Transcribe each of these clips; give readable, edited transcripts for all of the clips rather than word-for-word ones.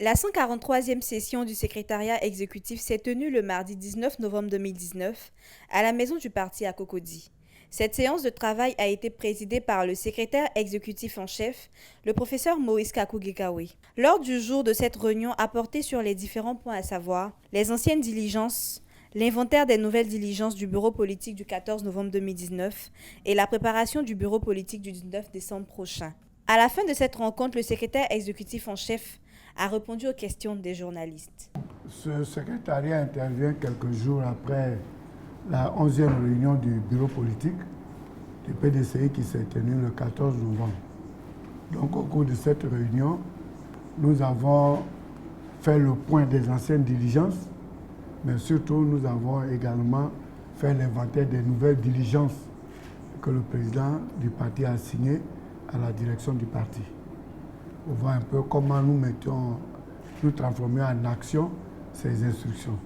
La 143e session du secrétariat exécutif s'est tenue le mardi 19 novembre 2019 à la maison du parti à Cocody. Cette séance de travail a été présidée par le secrétaire exécutif en chef, le professeur Maurice Kakougekawe. L'ordre du jour de cette réunion a porté sur les différents points à savoir les anciennes diligences, l'inventaire des nouvelles diligences du bureau politique du 14 novembre 2019 et la préparation du bureau politique du 19 décembre prochain. À la fin de cette rencontre, le secrétaire exécutif en chef a répondu aux questions des journalistes. Ce secrétariat intervient quelques jours après la 11e réunion du bureau politique du PDCI qui s'est tenue le 14 novembre. Donc au cours de cette réunion, nous avons fait le point des anciennes diligences, mais surtout nous avons également fait l'inventaire des nouvelles diligences que le président du parti a signées à la direction du parti. Pour voir un peu comment nous transformer en action ces instructions.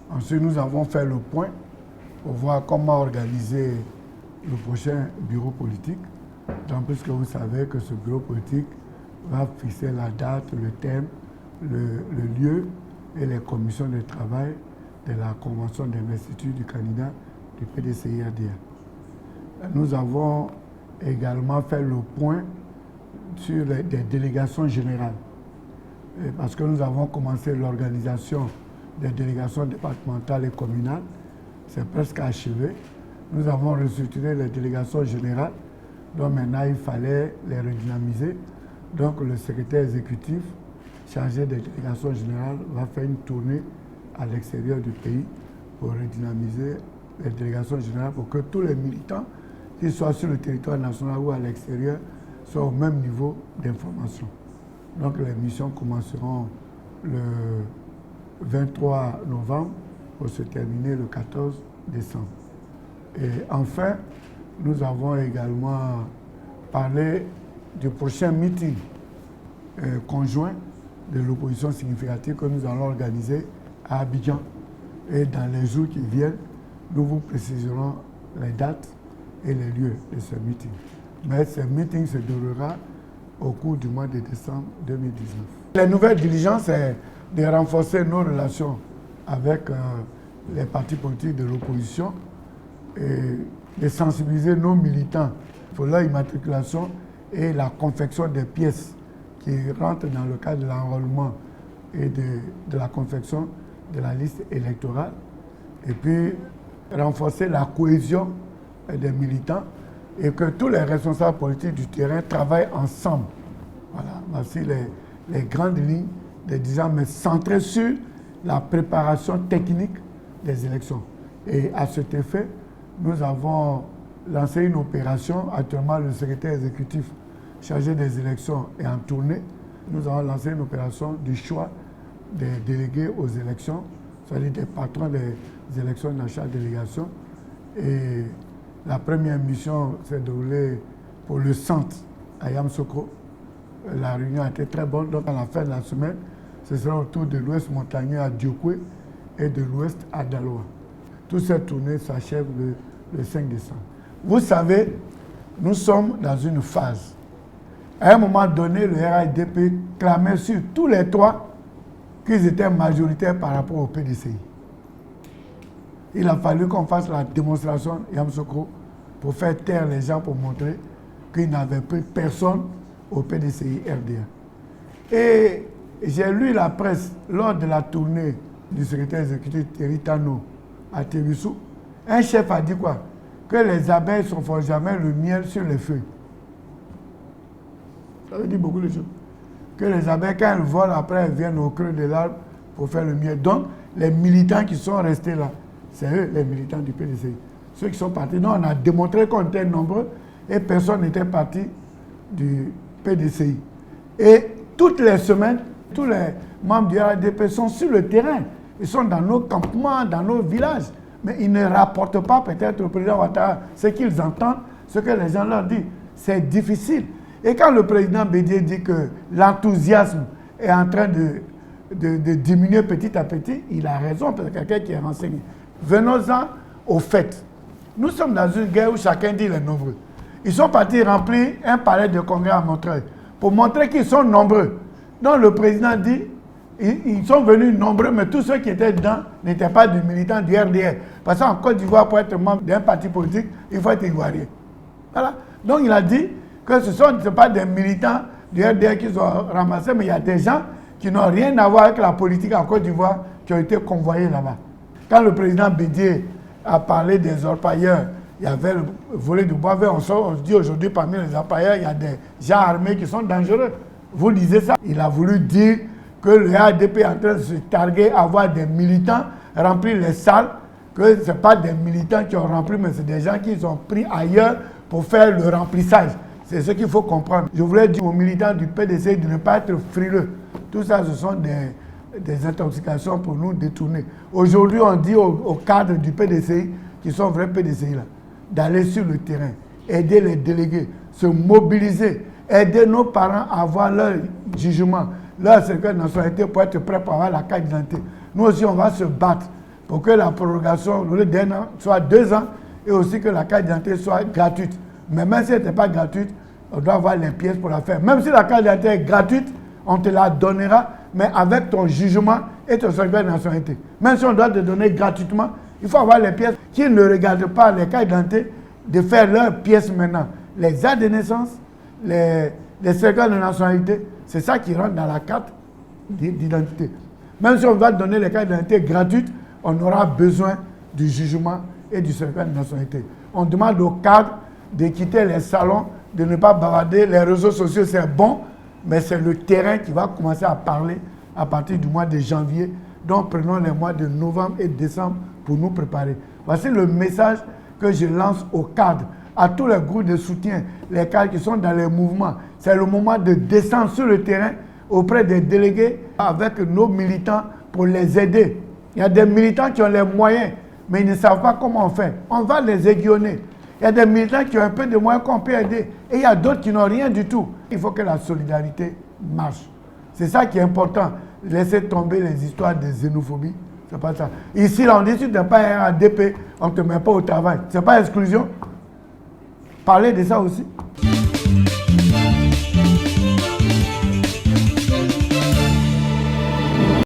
Ensuite, nous avons fait le point pour voir comment organiser le prochain bureau politique. Tant plus que vous savez que ce bureau politique va fixer la date, le thème, le lieu et les commissions de travail de la convention d'investiture du candidat du PDCI-RDA. Nous avons également fait le point sur des délégations générales. Parce que nous avons commencé l'organisation des délégations départementales et communales. C'est presque achevé. Nous avons restructuré les délégations générales. Donc maintenant, il fallait les redynamiser. Donc le secrétaire exécutif chargé des délégations générales va faire une tournée à l'extérieur du pays pour redynamiser les délégations générales pour que tous les militants, qu'ils soient sur le territoire national ou à l'extérieur, soient au même niveau d'information. Donc les missions commenceront le 23 novembre pour se terminer le 14 décembre. Et enfin, nous avons également parlé du prochain meeting conjoint de l'opposition significative que nous allons organiser à Abidjan. Et dans les jours qui viennent, nous vous préciserons les dates et les lieux de ce meeting. Mais ce meeting se déroulera au cours du mois de décembre 2019. Les nouvelles diligences, c'est de renforcer nos relations avec les partis politiques de l'opposition et de sensibiliser nos militants pour leur immatriculation et la confection des pièces qui rentrent dans le cadre de l'enrôlement et de la confection de la liste électorale. Et puis renforcer la cohésion des militants et que tous les responsables politiques du terrain travaillent ensemble. Voilà, voici les grandes lignes des dirigeants, mais centrées sur la préparation technique des élections. Et à cet effet, nous avons lancé une opération. Actuellement, le secrétaire exécutif chargé des élections est en tournée. Nous avons lancé une opération du choix des délégués aux élections, c'est-à-dire des patrons des élections dans chaque délégation. Et la première mission s'est déroulée pour le centre à Yamoussoukro. La réunion a été très bonne, donc à la fin de la semaine, ce sera autour de l'ouest montagneux à Diokwe et de l'ouest à Daloa. Toute cette tournée s'achève le 5 décembre. Vous savez, nous sommes dans une phase. À un moment donné, le RAIDP clamait sur tous les toits qu'ils étaient majoritaires par rapport au PDCI. Il a fallu qu'on fasse la démonstration Yamoussoukro pour faire taire les gens, pour montrer qu'ils n'avaient pris personne au PDCI RDA. Et j'ai lu la presse lors de la tournée du secrétaire exécutif Thierry Tano à Tébissou. Un chef a dit quoi? Que les abeilles ne font jamais le miel sur les feuilles. Ça veut dire beaucoup de choses. Que les abeilles, quand elles volent, après elles viennent au creux de l'arbre pour faire le miel. Donc, les militants qui sont restés là, c'est eux les militants du PDCI. Ceux qui sont partis, nous on a démontré qu'on était nombreux et personne n'était parti du PDCI. Et toutes les semaines, tous les membres du RADP sont sur le terrain. Ils sont dans nos campements, dans nos villages. Mais ils ne rapportent pas peut-être au président Ouattara ce qu'ils entendent, ce que les gens leur disent. C'est difficile. Et quand le président Bédié dit que l'enthousiasme est en train de diminuer petit à petit, il a raison, parce que quelqu'un qui est renseigné. Venons-en au fait. Nous sommes dans une guerre où chacun dit les nombreux. Ils sont partis remplir un palais de congrès à Montreuil pour montrer qu'ils sont nombreux. Donc le président dit Ils sont venus nombreux, mais tous ceux qui étaient dedans n'étaient pas des militants du RDR. Parce qu'en Côte d'Ivoire, pour être membre d'un parti politique, il faut être ivoirien. Voilà. Donc il a dit que ce ne sont pas des militants du RDR qu'ils ont ramassés, mais il y a des gens qui n'ont rien à voir avec la politique en Côte d'Ivoire qui ont été convoyés là-bas. Quand le président Bédier a parlé des orpailleurs, il y avait le volet du bois vert. On se dit aujourd'hui parmi les orpailleurs, il y a des gens armés qui sont dangereux. Vous lisez ça. Il a voulu dire que le ADP est en train de se targuer à avoir des militants remplir les salles, que ce n'est pas des militants qui ont rempli, mais c'est des gens qui ont pris ailleurs pour faire le remplissage. C'est ce qu'il faut comprendre. Je voulais dire aux militants du PDC de ne pas être frileux. Tout ça, ce sont des intoxications pour nous détourner. Aujourd'hui, on dit aux cadres du PDCI, qui sont vrais PDCI, là, d'aller sur le terrain, aider les délégués, se mobiliser, aider nos parents à avoir leur jugement, leur certificat de nationalité pour être prêts pour avoir la carte d'identité. Nous aussi, on va se battre pour que la prorogation, au lieu d'un an, soit 2 ans et aussi que la carte d'identité soit gratuite. Mais même si elle n'était pas gratuite, on doit avoir les pièces pour la faire. Même si la carte d'identité est gratuite, on te la donnera, mais avec ton jugement et ton certificat de nationalité. Même si on doit te donner gratuitement, il faut avoir les pièces qui ne regardent pas les cartes d'identité, de faire leurs pièces maintenant. Les actes de naissance, les certificats de nationalité, c'est ça qui rentre dans la carte d'identité. Même si on va donner les cartes d'identité gratuites, on aura besoin du jugement et du certificat de nationalité. On demande aux cadres de quitter les salons, de ne pas bavarder. Les réseaux sociaux, c'est bon, mais c'est le terrain qui va commencer à parler à partir du mois de janvier. Donc, prenons les mois de novembre et décembre pour nous préparer. Voici le message que je lance aux cadres, à tous les groupes de soutien, les cadres qui sont dans les mouvements. C'est le moment de descendre sur le terrain auprès des délégués avec nos militants pour les aider. Il y a des militants qui ont les moyens, mais ils ne savent pas comment on fait. On va les aiguillonner. Il y a des militants qui ont un peu de moyens qu'on peut aider. Et il y a d'autres qui n'ont rien du tout. Il faut que la solidarité marche. C'est ça qui est important. Laissez tomber les histoires de xénophobie. C'est pas ça. Ici, là, on dit que tu n'es pas un ADP, on ne te met pas au travail. C'est pas exclusion. Parlez de ça aussi.